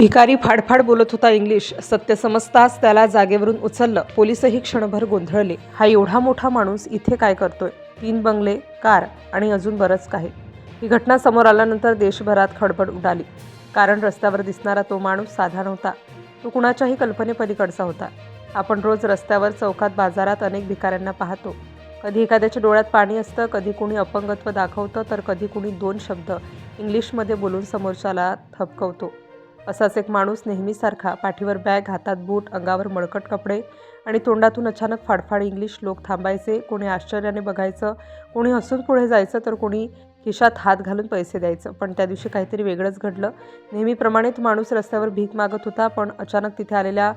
भिकारी फाडफाड बोलत होता इंग्लिश. सत्य समजताच त्याला जागेवरून उचललं. पोलीसही क्षणभर गोंधळले. हा एवढा मोठा माणूस इथे काय करतोय? 3 बंगले, कार आणि अजून बरंच काही. ही घटना समोर आल्यानंतर देशभरात खळबळ उडाली. कारण रस्त्यावर दिसणारा तो माणूस साधा नव्हता. तो कुणाच्याही कल्पनेपलीकडचा होता. आपण रोज रस्त्यावर, चौकात, बाजारात अनेक भिकाऱ्यांना पाहतो. कधी एखाद्याच्या डोळ्यात पाणी असतं, कधी कुणी अपंगत्व दाखवतं, तर कधी कुणी 2 शब्द इंग्लिशमध्ये बोलून समोरच्याला थबकवतो. असाच एक माणूस नेहमीसारखा, पाठीवर बॅग, हातात बूट, अंगावर मळकट कपडे आणि तोंडातून अचानक फाडफाड इंग्लिश. लोक थांबायचे, कोणी आश्चर्याने बघायचं, कोणी हसून पुढे जायचं, तर कोणी खिशात हात घालून पैसे द्यायचं. पण त्या दिवशी काहीतरी वेगळंच घडलं. नेहमीप्रमाणे तो माणूस रस्त्यावर भीक मागत होता, पण अचानक तिथे आलेल्या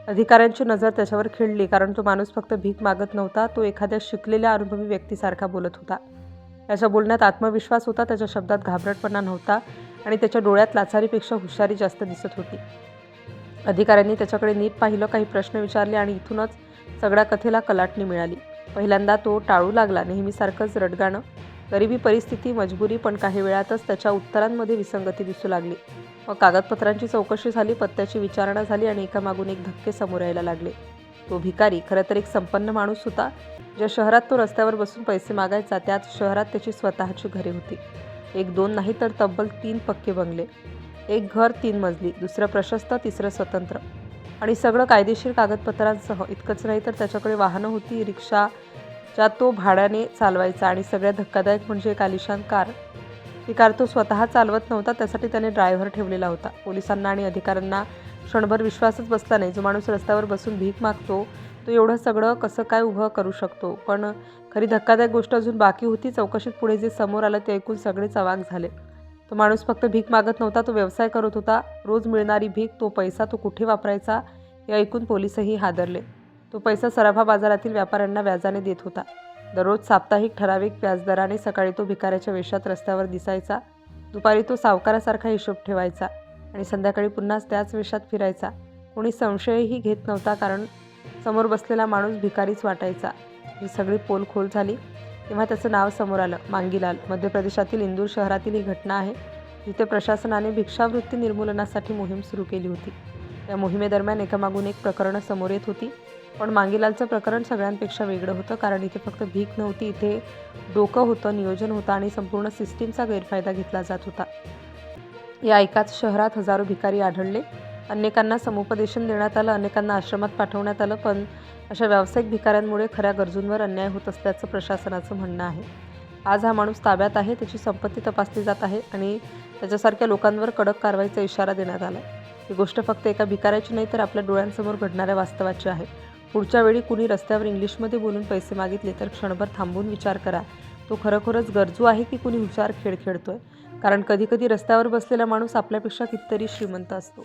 अधिकाऱ्यांची नजर त्याच्यावर खिळली. कारण तो माणूस फक्त भीक मागत नव्हता, तो एखाद्या शिकलेल्या अनुभवी व्यक्तीसारखा बोलत होता. त्याच्या बोलण्यात आत्मविश्वास होता, त्याच्या शब्दात घाबरटपणा नव्हता आणि त्याच्या डोळ्यात लाचारीपेक्षा हुशारी जास्त दिसत होती. अधिकाऱ्यांनी त्याच्याकडे नीट पाहिलं, काही प्रश्न विचारले आणि इथूनच सगळ्या कथेला कलाटणी मिळाली. पहिल्यांदा तो टाळू लागला, नेहमीसारखंच रडगाणं. गरिबी, परिस्थिती, मजबुरी. पण काही वेळातच त्याच्या उत्तरांमध्ये विसंगती दिसू लागली. मग कागदपत्रांची चौकशी झाली, पत्त्याची विचारणा झाली आणि एकामागून एक धक्के समोर यायला लागले. तो भिकारी खरं तर एक संपन्न माणूस होता. ज्या शहरात तो रस्त्यावर बसून पैसे मागायचा, त्याच शहरात त्याची स्वतःची घरे होती. 1-2 नाही तर तब्बल 3 पक्के बंगले. एक घर 3 मजली, दुसरं प्रशस्त, तिसरं स्वतंत्र. आणि सगळं कायदेशीर कागदपत्रांसह. इतकंच नाही तर त्याच्याकडे वाहनं होती, रिक्षा ज्या तो भाड्याने चालवायचा आणि सगळ्यात धक्कादायक म्हणजे एक आलिशान कार. ती कार तो स्वतः चालवत नव्हता, त्यासाठी त्याने ड्रायव्हर ठेवलेला होता. पोलिसांना आणि अधिकाऱ्यांना क्षणभर विश्वासच बसला नाही. जो माणूस रस्त्यावर बसून भीक मागतो, तो एवढं सगळं कसं काय उभं करू शकतो? पण खरी धक्कादायक गोष्ट अजून बाकी होती. चौकशीत पुढे जे समोर आलं ते ऐकून सगळेच अवाक झाले. तो माणूस फक्त भीक मागत नव्हता, तो व्यवसाय करत होता. रोज मिळणारी भीक, तो पैसा तो कुठे वापरायचा हे ऐकून पोलीसही हादरले. तो पैसा सराफा बाजारातील व्यापाऱ्यांना व्याजाने देत होता. दररोज साप्ताहिक ठराविक व्याजदराने. सकाळी तो भिकाऱ्याच्या वेशात रस्त्यावर दिसायचा, दुपारी तो सावकारासारखा हिशोब ठेवायचा आणि संध्याकाळी पुन्हा त्याच वेशात फिरायचा. कोणी संशयही घेत नव्हता, कारण समोर बसलेला माणूस भिकारीच वाटायचा. ही सगळी पोलखोल झाली तेव्हा त्याचं नाव समोर आलं. मांगीलाल. मध्य प्रदेशातील इंदूर शहरातील ही घटना आहे, जिथे प्रशासनाने भिक्षावृत्ती निर्मूलनासाठी मोहीम सुरू केली होती. या मोहिमेदरम्यान एकामागून एक प्रकरणं समोर येत होती. पण मांगीलालचं प्रकरण सगळ्यांपेक्षा वेगळं होतं, कारण इथे फक्त भीक नव्हती, इथे डोकं होतं, नियोजन होतं आणि संपूर्ण सिस्टीमचा गैरफायदा घेतला जात होता. या एकाच शहरात हजारो भिकारी आढळले. अनेकांना समुपदेशन देण्यात आलं, अनेकांना आश्रमात पाठवण्यात आलं. पण अशा व्यावसायिक भिकाऱ्यांमुळे खऱ्या गरजूंवर अन्याय होत असल्याचं प्रशासनाचं म्हणणं आहे. आज हा माणूस ताब्यात आहे, त्याची संपत्ती तपासली जात आहे आणि त्याच्यासारख्या लोकांवर कडक कारवाईचा इशारा देण्यात आला. ही गोष्ट फक्त एका भिकाऱ्याची नाही, तर आपल्या डोळ्यांसमोर घडणाऱ्या वास्तवाची आहे. पुढच्या वेळी कुणी रस्त्यावर इंग्लिशमध्ये बोलून पैसे मागितले तर क्षणभर थांबून विचार करा, तो खरोखरच गरजू आहे की कुणी हुशार खेळ खेळतोय? कारण कधीकधी रस्त्यावर बसलेला माणूस आपल्यापेक्षा कितीतरी श्रीमंत असतो.